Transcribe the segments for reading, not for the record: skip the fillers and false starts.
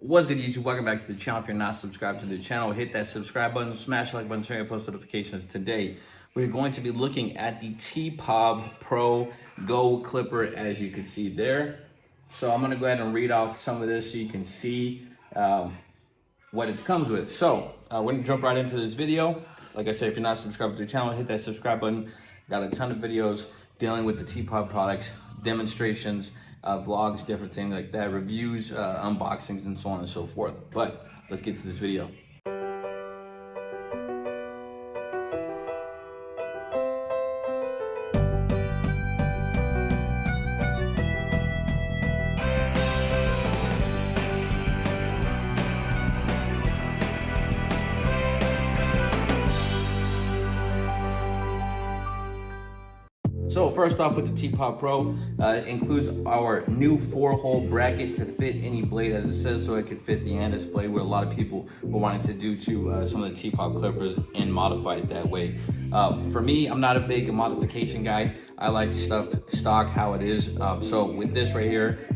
What's good, YouTube? Welcome back to the channel. If you're not subscribed to the channel, hit that subscribe button, smash the like button, turn on post notifications. Today, we're going to be looking at the TPOB Pro Go clipper, as you can see there. So I'm going to go ahead and read off some of this so you can see what it comes with. So we're going to jump right into this video. Like I said, if you're not subscribed to the channel, hit that subscribe button. Got a ton of videos dealing with the TPOB products, demonstrations, vlogs, different things like that, reviews, unboxings, and so on and so forth. But let's get to this video. So first off, with the TPOB Pro, it includes our new 4-hole bracket to fit any blade, as it says, so it could fit the Andis blade, what a lot of people were wanting to do to some of the TPOB clippers and modify it that way. For me, I'm not a big modification guy. I like stuff stock how it is. So with this right here,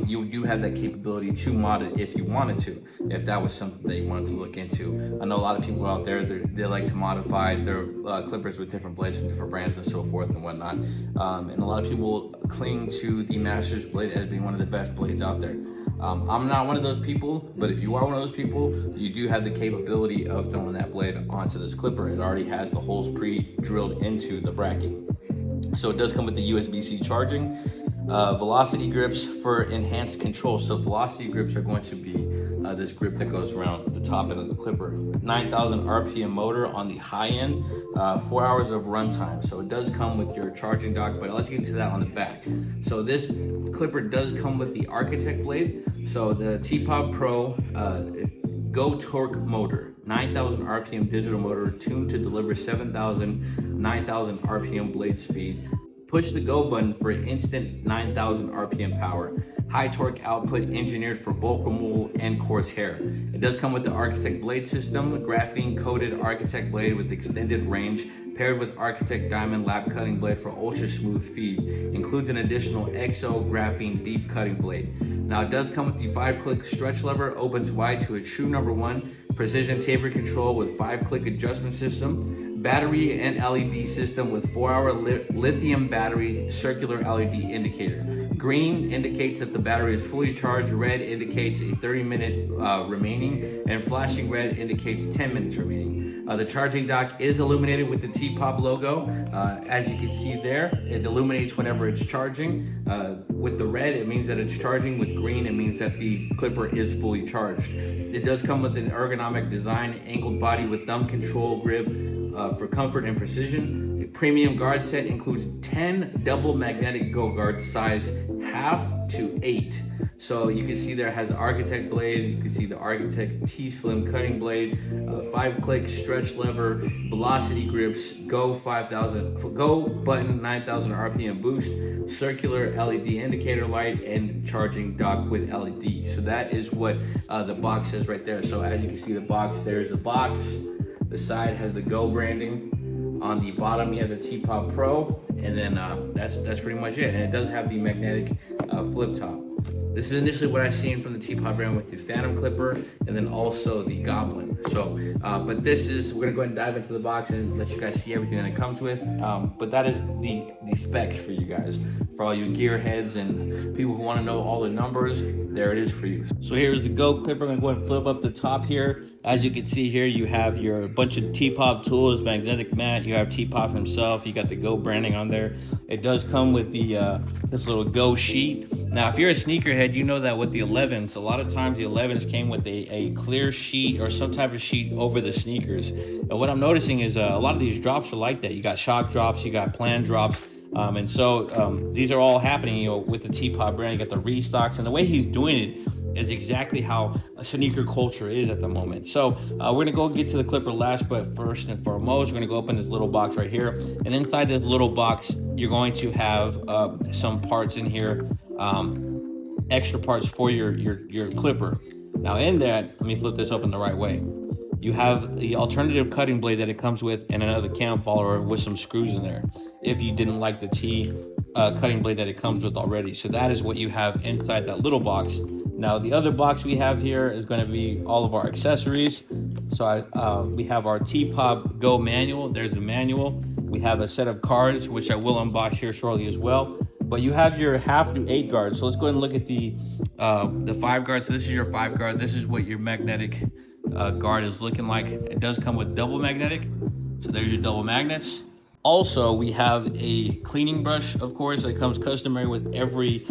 you do have that capability to mod it if you wanted to, if that was something that you wanted to look into. I know a lot of people out there, they like to modify their clippers with different blades from different brands and so forth and whatnot. And a lot of people cling to the Masters blade as being one of the best blades out there. I'm not one of those people, but if you are one of those people, you do have the capability of throwing that blade onto this clipper. It already has the holes pre-drilled into the bracket. So it does come with the USB-C charging, velocity grips for enhanced control. So velocity grips are going to be this grip that goes around the top end of the clipper. 9,000 RPM motor on the high end, 4 hours of runtime. So it does come with your charging dock, but let's get to that on the back. So this clipper does come with the Architect blade. So the TPOB Pro Go torque motor, 9,000 RPM digital motor tuned to deliver 9,000 RPM blade speed. Push the go button for instant 9,000 RPM power. High torque output engineered for bulk removal and coarse hair. It does come with the Architect blade system, graphene coated Architect blade with extended range, paired with Architect diamond lap cutting blade for ultra smooth feed. Includes an additional XO graphene deep cutting blade. Now it does come with the 5-click stretch lever, opens wide to a true #1, precision taper control with 5-click adjustment system, battery and LED system with 4-hour lithium battery circular LED indicator. Green indicates that the battery is fully charged, red indicates a 30-minute remaining, and flashing red indicates 10 minutes remaining. The charging dock is illuminated with the TPOB logo. As you can see there, it illuminates whenever it's charging. With the red, it means that it's charging. With green, it means that the clipper is fully charged. It does come with an ergonomic design, angled body with thumb control grip for comfort and precision. The premium guard set includes 10 double magnetic Go guards, size 1/2 to 8. So you can see there it has the Architect blade, you can see the Architect T-Slim cutting blade, 5-click stretch lever, velocity grips, Go button 9,000 RPM boost, circular LED indicator light, and charging dock with LED. So that is what the box says right there. So as you can see the box, there's the box. The side has the Go branding. On the bottom, you have the TPOB Pro, and then that's pretty much it. And it does have the magnetic flip top. This is initially what I seen from the TPOB brand with the Phantom clipper, and then also the Goblin. So, but we're gonna go ahead and dive into the box and let you guys see everything that it comes with. But that is the specs for you guys, for all you gearheads and people who want to know all the numbers. There it is for you. So here's the Go clipper. I'm gonna go ahead and flip up the top here. As you can see here, you have your bunch of TPOB tools, magnetic mat. You have TPOB himself. You got the Go branding on there. It does come with the this little Go sheet. Now, if you're a sneakerhead, you know that with the 11s, a lot of times the 11s came with a clear sheet or some type of sheet over the sneakers. And what I'm noticing is a lot of these drops are like that. You got shock drops, you got planned drops. And so these are all happening, you know, with the TPOB brand. You got the restocks, and the way he's doing it is exactly how a sneaker culture is at the moment. So we're gonna go get to the clipper last, but first and foremost, we're gonna go open this little box right here. And inside this little box, you're going to have some parts in here, extra parts for your clipper. Now in that, let me flip this open the right way. You have the alternative cutting blade that it comes with and another cam follower with some screws in there if you didn't like the T cutting blade that it comes with already. So that is what you have inside that little box. Now the other box we have here is going to be all of our accessories. So we have our TPOB GO manual. There's the manual. We have a set of cards, which I will unbox here shortly as well. But you have your half to 8 guards. So let's go ahead and look at the 5 guard. So this is your 5 guard. This is what your magnetic guard is looking like. It does come with double magnetic. So there's your double magnets. Also, we have a cleaning brush, of course, that comes customary with every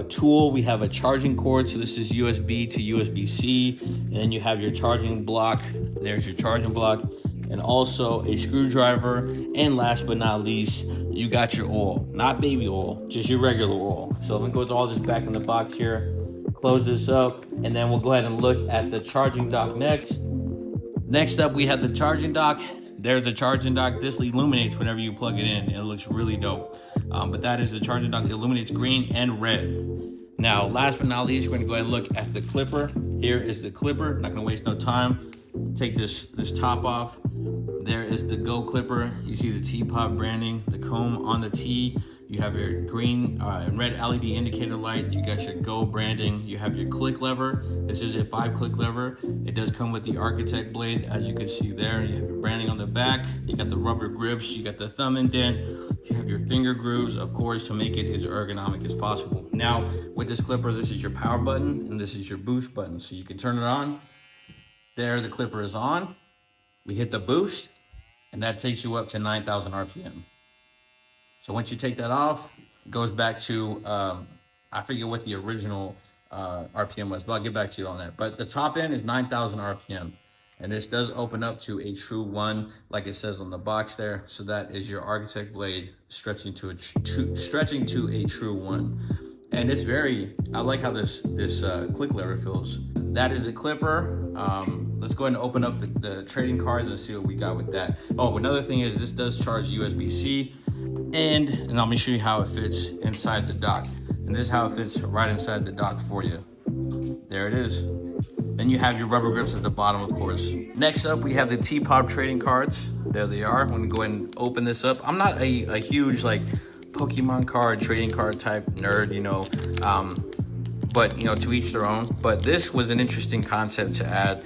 tool. We have a charging cord, so this is USB to USB-C. And then you have your charging block. There's your charging block. And also a screwdriver. And last but not least, you got your oil. Not baby oil, just your regular oil. So let me go with all this back in the box here. Close this up, and then we'll go ahead and look at the charging dock next. Next up, we have the charging dock. There's the charging dock. This illuminates whenever you plug it in. It looks really dope. But that is the charging dock. It illuminates green and red. Now, last but not least, we're gonna go ahead and look at the clipper. Here is the clipper. Not gonna waste no time. Take this top off. There is the Go clipper. You see the TPOB branding, the comb on the T. You have your green and red LED indicator light. You got your Go branding. You have your click lever. This is a 5-click lever. It does come with the Architect blade, as you can see there. You have your branding on the back. You got the rubber grips. You got the thumb indent. You have your finger grooves, of course, to make it as ergonomic as possible. Now, with this clipper, this is your power button, and this is your boost button. So you can turn it on. There, the clipper is on. We hit the boost, and that takes you up to 9,000 RPM. So once you take that off, it goes back to, I forget what the original RPM was, but I'll get back to you on that. But the top end is 9,000 RPM. And this does open up to a true 1, like it says on the box there. So that is your Architect blade stretching to a true 1. And it's I like how this click lever feels. That is the clipper. Let's go ahead and open up the trading cards and see what we got with that. Oh, another thing is this does charge USB-C. And let me show you how it fits inside the dock. And this is how it fits right inside the dock for you. There it is. Then you have your rubber grips at the bottom, of course. Next up, we have the TPOB trading cards. There they are. I'm gonna go ahead and open this up. I'm not a huge like Pokemon card, trading card type nerd, you know, but you know, to each their own. But this was an interesting concept to add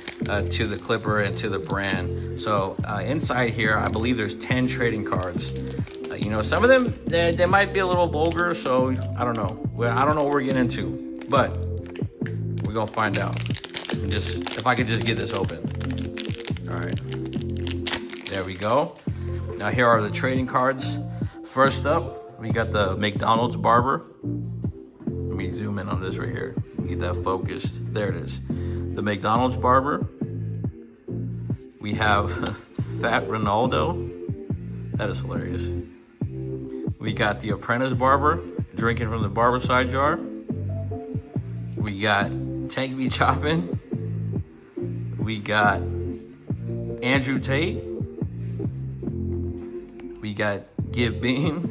to the clipper and to the brand. So inside here, I believe there's 10 trading cards. You know, some of them, they might be a little vulgar, so I don't know. I don't know what we're getting into, but we're gonna find out. If I could just get this open. All right, there we go. Now here are the trading cards. First up, we got the McDonald's barber. Let me zoom in on this right here. Get that focused. There it is. The McDonald's barber. We have Fat Ronaldo. That is hilarious. We got the Apprentice barber drinking from the barber side jar. We got Tank B Choppin'. We got Andrew Tate. We got Give Beam.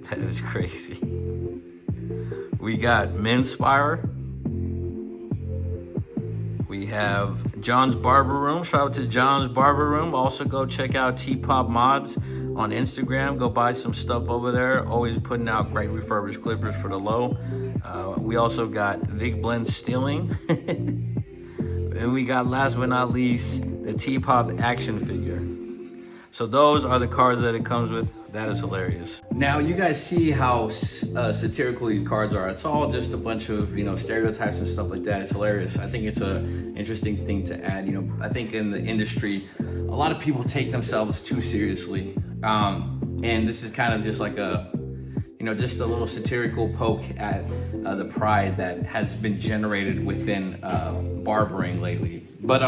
That is crazy. We got Menspire. We have John's Barber Room. Shout out to John's Barber Room. Also go check out TPOB Mods on Instagram. Go buy some stuff over there. Always putting out great refurbished clippers for the low. We also got Vic Blend Stealing. And we got, last but not least, the TPOB action figure. So those are the cards that it comes with. That is hilarious. Now you guys see how satirical these cards are. It's all just a bunch of, you know, stereotypes and stuff like that. It's hilarious. I think it's an interesting thing to add. You know, I think in the industry, a lot of people take themselves too seriously. And this is kind of just like just a little satirical poke at the pride that has been generated within barbering lately. But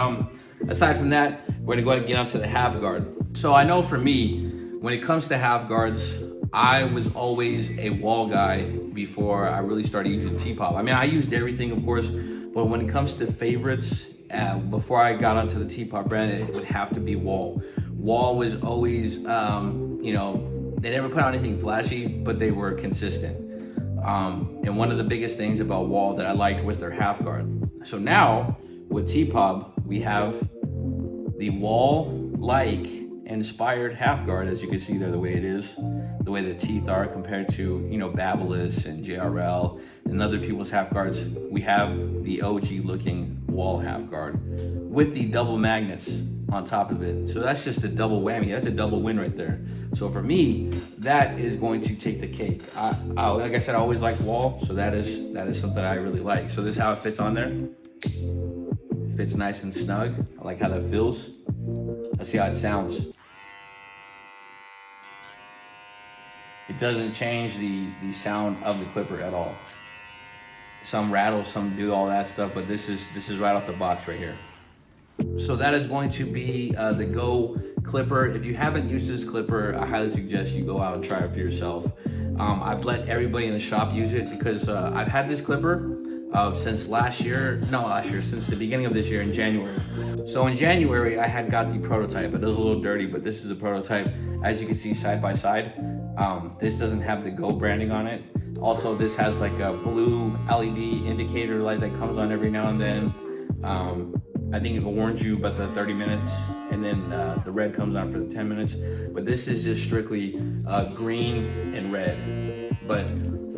aside from that, we're gonna go ahead and get onto the half guard. So I know for me, when it comes to half guards, I was always a wall guy before I really started using TPOB. I mean, I used everything, of course, but when it comes to favorites, before I got onto the TPOB brand, it would have to be wall. Wall was always, they never put out anything flashy, but they were consistent. And one of the biggest things about wall that I liked was their half guard. So now with TPOB, we have the wall-like inspired half guard, as you can see there, the way it is, the way the teeth are compared to, you know, Babyliss and JRL and other people's half guards. We have the OG looking wall half guard with the double magnets on top of it. So that's just a double whammy. That's a double win right there. So for me, that is going to take the cake. Like I said, I always like wall, so that is something I really like. So this is how it fits on there. It fits nice and snug. I like how that feels. Let's see how it sounds. It doesn't change the sound of the clipper at all. Some rattle, some do all that stuff, but this is right off the box right here. So that is going to be the Go clipper. If you haven't used this clipper, I highly suggest you go out and try it for yourself. I've let everybody in the shop use it because I've had this clipper since since the beginning of this year in January. So in January, I had got the prototype. It was a little dirty, but this is a prototype. As you can see side by side, this doesn't have the Go branding on it. Also, this has like a blue LED indicator light that comes on every now and then. I think it warns you about the 30 minutes, and then the red comes on for the 10 minutes. But this is just strictly green and red. But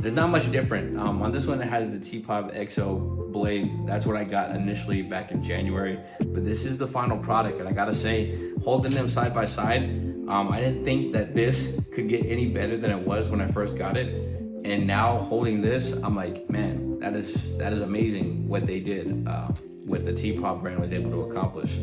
there's not much different. On this one, it has the TPOB GO blade. That's what I got initially back in January. But this is the final product, and I gotta say, holding them side by side, I didn't think that this could get any better than it was when I first got it. And now holding this, I'm like, man, that is amazing what they did. What the Teop brand was able to accomplish.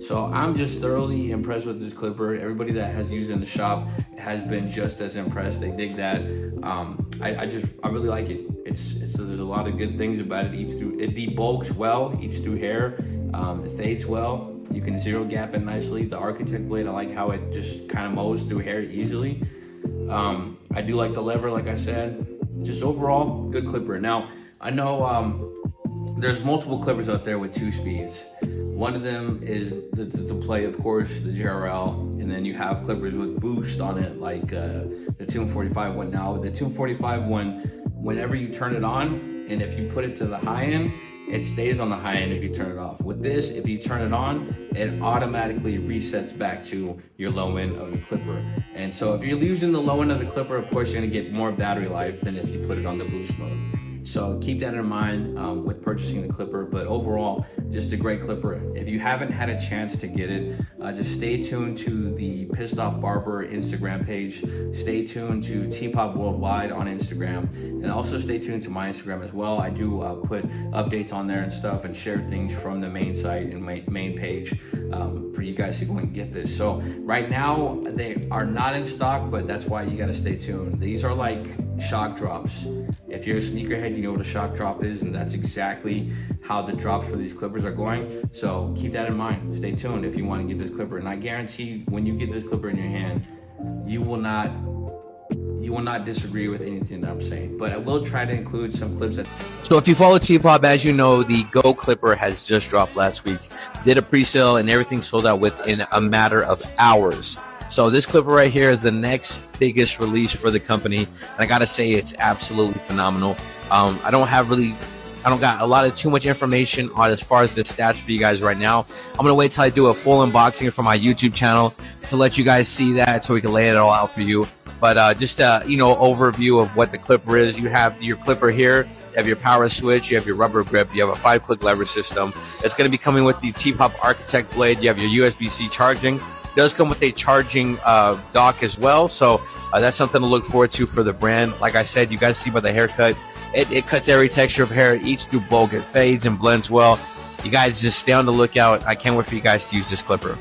So I'm just thoroughly impressed with this clipper. Everybody that has used it in the shop has been just as impressed. They dig that. I really like it. There's a lot of good things about it. It debulks well, eats through hair. It fades well. You can zero gap it nicely. The Architect blade, I like how it just kind of mows through hair easily. I do like the lever, like I said. Just overall, good clipper. Now, I know there's multiple clippers out there with 2 speeds. One of them is the play, of course, the JRL, and then you have clippers with boost on it, like the Teop 45 one. Now, the Teop 45 one, whenever you turn it on, and if you put it to the high end, it stays on the high end if you turn it off. With this, if you turn it on, it automatically resets back to your low end of the clipper. And so if you're using the low end of the clipper, of course, you're gonna get more battery life than if you put it on the boost mode. So keep that in mind with purchasing the clipper, but overall, just a great clipper. If you haven't had a chance to get it, just stay tuned to the Pissed Off Barber Instagram page. Stay tuned to TPOB Worldwide on Instagram, and also stay tuned to my Instagram as well. I do put updates on there and stuff and share things from the main site and main page for you guys to go and get this. So right now, they are not in stock, but that's why you gotta stay tuned. These are like shock drops. If you're a sneakerhead, you know what a shock drop is, and that's exactly how the drops for these clippers are going. So keep that in mind. Stay tuned if you want to get this clipper. And I guarantee when you get this clipper in your hand, you will not disagree with anything that I'm saying. But I will try to include some clips. So if you follow Teop, as you know, the Go clipper has just dropped last week. Did a pre-sale and everything sold out within a matter of hours. So this clipper right here is the next biggest release for the company, and I gotta say it's absolutely phenomenal. I don't got a lot of too much information on as far as the stats for you guys right now. I'm gonna wait till I do a full unboxing for my YouTube channel to let you guys see that, so we can lay it all out for you. But just overview of what the clipper is. You have your clipper here, you have your power switch, you have your rubber grip, you have a 5-click lever system. It's gonna be coming with the Teop Architect blade. You have your USB-C charging. Does come with a charging dock as well, so that's something to look forward to for the brand. Like I said, you guys see by the haircut, it cuts every texture of hair. It eats through bulk, it fades and blends well. You guys just stay on the lookout. I can't wait for you guys to use this clipper.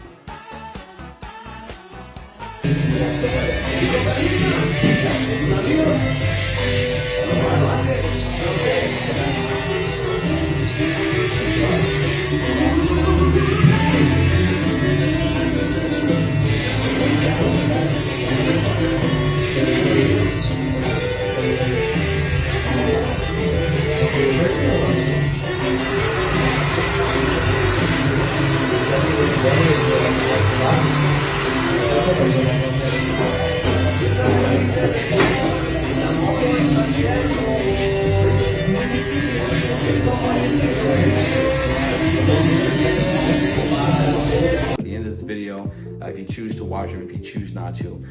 At the end of this video, video. If you choose to watch them, if you choose not to,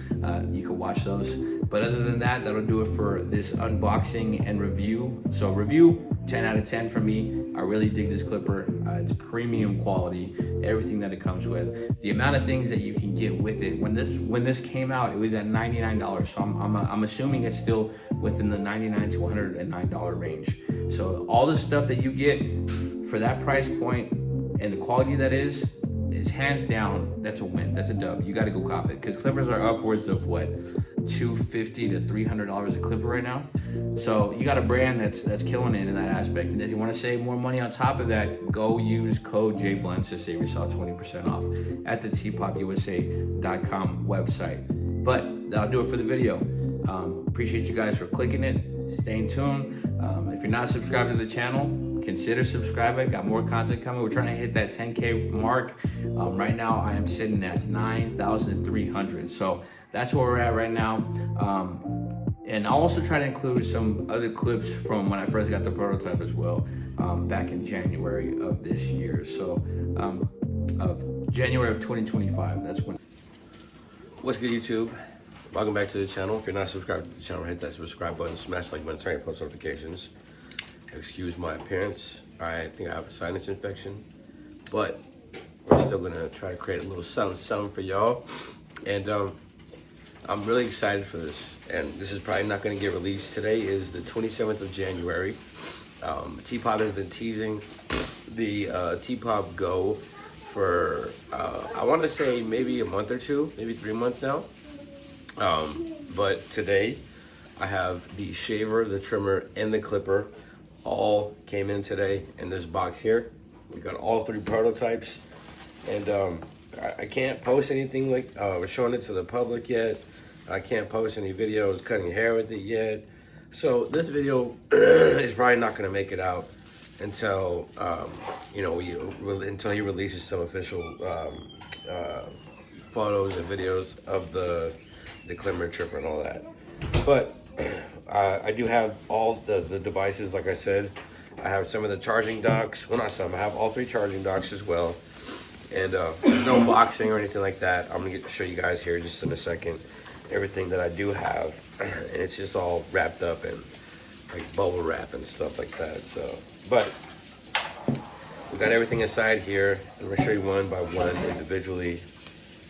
you can watch those. But other than that, that'll do it for this unboxing and review. So review, 10 out of 10 for me. I really dig this clipper. It's premium quality, everything that it comes with. The amount of things that you can get with it. When this came out, it was at $99. So I'm assuming it's still within the $99 to $109 range. So all the stuff that you get for that price point and the quality that is hands down, that's a win. That's a dub. You got to go cop it, because clippers are upwards of what, $250 to $300 a clipper right now. So you got a brand that's killing it in that aspect. And if you want to save more money on top of that, go use code JBlends to save yourself 20% off at the TPOBUSA.com website. But that'll do it for the video. Appreciate you guys for clicking it, staying tuned. If you're not subscribed to the channel, consider subscribing. Got more content coming. We're trying to hit that 10K mark. Right now I am sitting at 9,300. So that's where we're at right now. And I'll also try to include some other clips from when I first got the prototype as well, back in January of this year. So of January of 2025, that's when. What's good, YouTube? Welcome back to the channel. If you're not subscribed to the channel, hit that subscribe button, smash the like button, turn your post notifications. Excuse my appearance. I think I have a sinus infection, but we're still gonna try to create a little something for y'all. And I'm really excited for this. And this is probably not gonna get released. Today is the 27th of January. Teopop has been teasing the TPOB GO for, I wanna say maybe a month or two, maybe 3 months now. But today I have the shaver, the trimmer, and the clipper all came in today in this box here. We got all 3 prototypes, and I can't post anything like we're showing it to the public yet. I can't post any videos cutting hair with it yet. So this video is probably not going to make it out until until he releases some official photos and videos of the climber and tripper and all that. But I do have all the devices, like I said. I have some of the charging docks. Well, not some. I have all 3 charging docks as well. And there's no boxing or anything like that. I'm going to show you guys here just in a second everything that I do have. And it's just all wrapped up in like bubble wrap and stuff like that. So, but we got everything inside here. I'm going to show you one by one individually.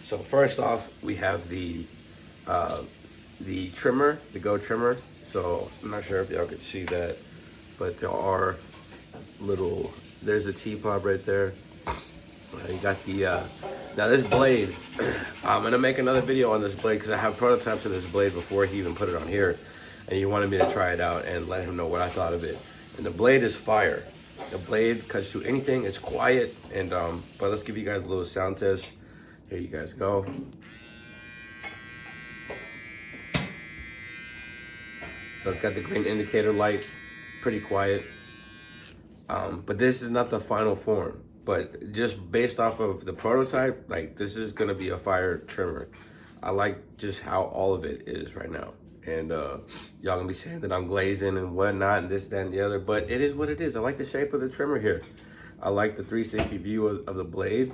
So first off, we have the trimmer, the Go trimmer. So I'm not sure if y'all could see that, but there are little, there's the Teopop right there. You got the, now this blade, I'm gonna make another video on this blade because I have prototypes of this blade before he even put it on here. And he wanted me to try it out and let him know what I thought of it. And the blade is fire. The blade cuts through anything, it's quiet. And, but let's give you guys a little sound test. Here you guys go. So it's got the green indicator light, pretty quiet. But this is not the final form. But just based off of the prototype, like this is gonna be a fire trimmer. I like just how all of it is right now. And y'all gonna be saying that I'm glazing and whatnot and this, that, and the other, but it is what it is. I like the shape of the trimmer here. I like the 360 view of the blade.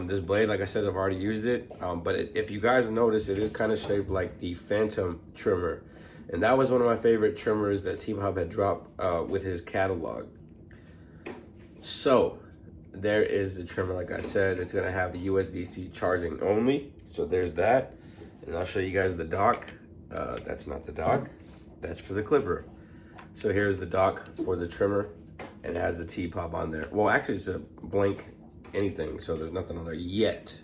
This blade, like I said, I've already used it. But if you guys notice, it is kind of shaped like the Phantom trimmer. And that was one of my favorite trimmers that Teopop had dropped with his catalog. So there is the trimmer. Like I said, it's gonna have the USB-C charging only. So there's that. And I'll show you guys the dock. That's not the dock, that's for the clipper. So here's the dock for the trimmer, and it has the Teopop on there. Well, actually it's a blank anything, so there's nothing on there yet.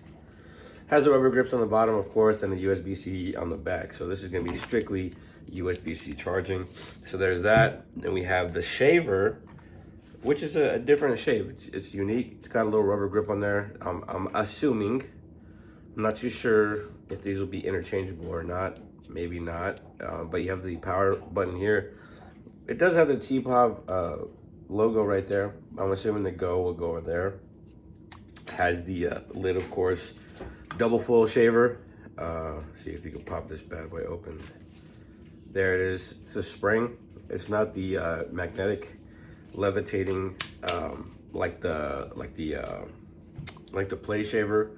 Has the rubber grips on the bottom, of course, and the USB-C on the back. So this is gonna be strictly USB-C charging. So there's that. Then we have the shaver, which is a different shape. It's unique. It's got a little rubber grip on there. I'm assuming, I'm not too sure if these will be interchangeable or not. Maybe not. But you have the power button here. It does have the Teopop logo right there. I'm assuming the Go will go over there. Has the lid, of course. Double full shaver. See if you can pop this bad boy open. There it is. It's a spring. It's not the magnetic levitating like the play shaver.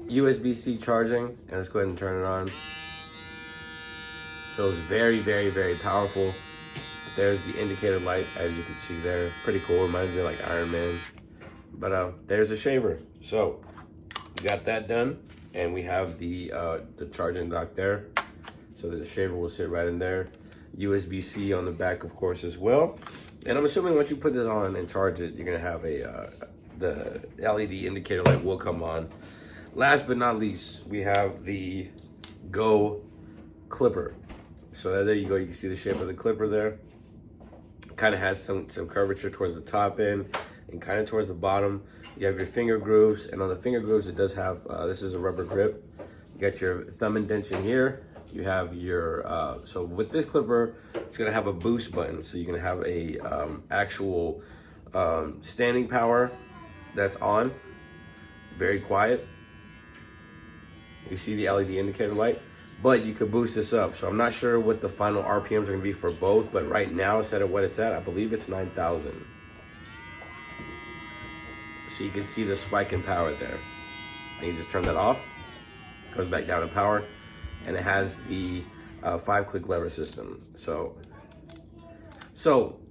USB-C charging, and let's go ahead and turn it on. Feels very, very, very powerful. There's the indicator light, as you can see there. Pretty cool, reminds me of like Iron Man. But there's a shaver. So we got that done, and we have the charging dock there. So the shaver will sit right in there. USB-C on the back, of course, as well. And I'm assuming once you put this on and charge it, you're gonna have the LED indicator light will come on. Last but not least, we have the Go clipper. So there you go. You can see the shape of the clipper there. Kind of has some curvature towards the top end and kind of towards the bottom. You have your finger grooves, and on the finger grooves, it does have, this is a rubber grip. You got your thumb indentation here. You have your, so with this clipper, it's gonna have a boost button. So you're gonna have a actual standing power that's on, very quiet. You see the LED indicator light, but you could boost this up. So I'm not sure what the final RPMs are gonna be for both, but right now, instead of what it's at, I believe it's 9,000. So you can see the spike in power there. And you just turn that off, goes back down in power, and it has the 5-click lever system. So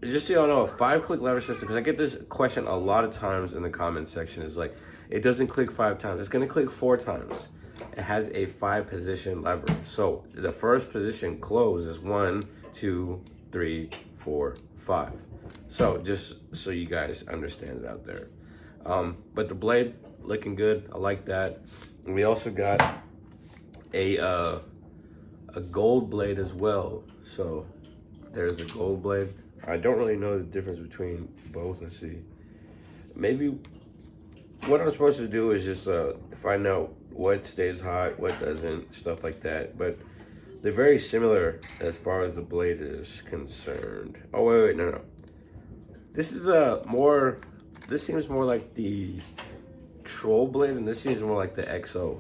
just so y'all know, a 5-click lever system, because I get this question a lot of times in the comment section, is like, it doesn't click 5 times, it's gonna click 4 times. It has a 5-position lever. So the first position close is 1, 2, 3, 4, 5. So just so you guys understand it out there. But the blade looking good. I like that. And we also got a gold blade as well. So there's a gold blade. I don't really know the difference between both. Let's see. Maybe what I'm supposed to do is just find out what stays hot, what doesn't, stuff like that. But they're very similar as far as the blade is concerned. Oh, wait, no. This is this seems more like the Troll blade, and this seems more like the XO.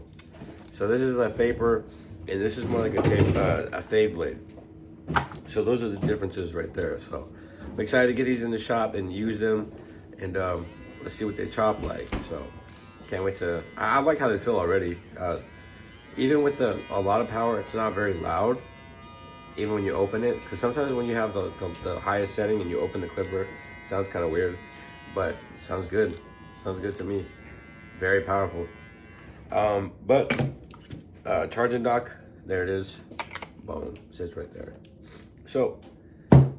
So this is a Vapor, and this is more like a Fade blade. So those are the differences right there. So I'm excited to get these in the shop and use them, and let's see what they chop like. So can't wait to, I like how they feel already. Even with a lot of power, it's not very loud, even when you open it. Because sometimes when you have the highest setting and you open the clipper, it sounds kind of weird, but sounds good. Sounds good to me. Very powerful. Charging dock, there it is. Boom, sits right there. So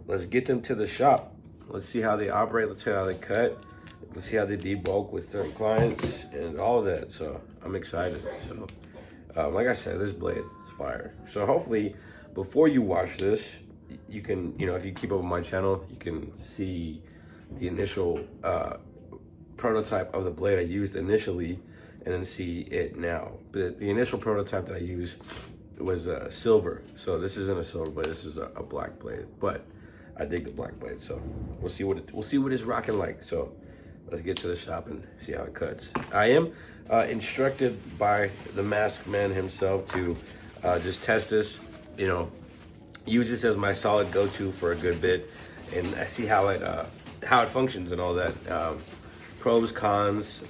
let's get them to the shop. Let's see how they operate. Let's see how they cut. Let's see how they debulk with certain clients and all of that. So I'm excited. So like I said, this blade is fire. So hopefully before you watch this, you can, if you keep up with my channel, you can see the initial prototype of the blade I used initially, and then see it now. But the initial prototype that I used was silver. So this isn't a silver blade, this is a black blade. But I dig the black blade, so we'll see what it's rocking like. So let's get to the shop and see how it cuts. I am instructed by the masked man himself to just test this, use this as my solid go-to for a good bit, and I see how it functions and all that. Pros, cons,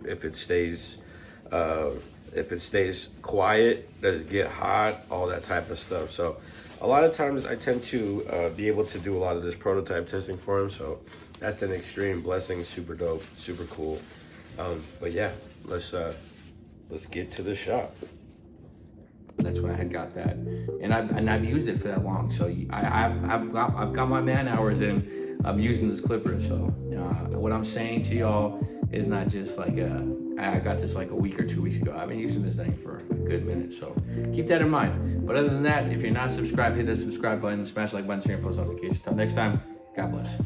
if it stays quiet, does it get hot, all that type of stuff. So a lot of times I tend to be able to do a lot of this prototype testing for him. So that's an extreme blessing, super dope, super cool. But yeah, let's get to the shop. That's when I had got that, and I've used it for that long. So I've got my man hours in. I'm using this clipper. So what I'm saying to y'all is not just like I got this like a week or 2 weeks ago. I've been using this thing for a good minute. So keep that in mind. But other than that, if you're not subscribed, hit that subscribe button, smash the like button so you can post notifications. Till next time, God bless.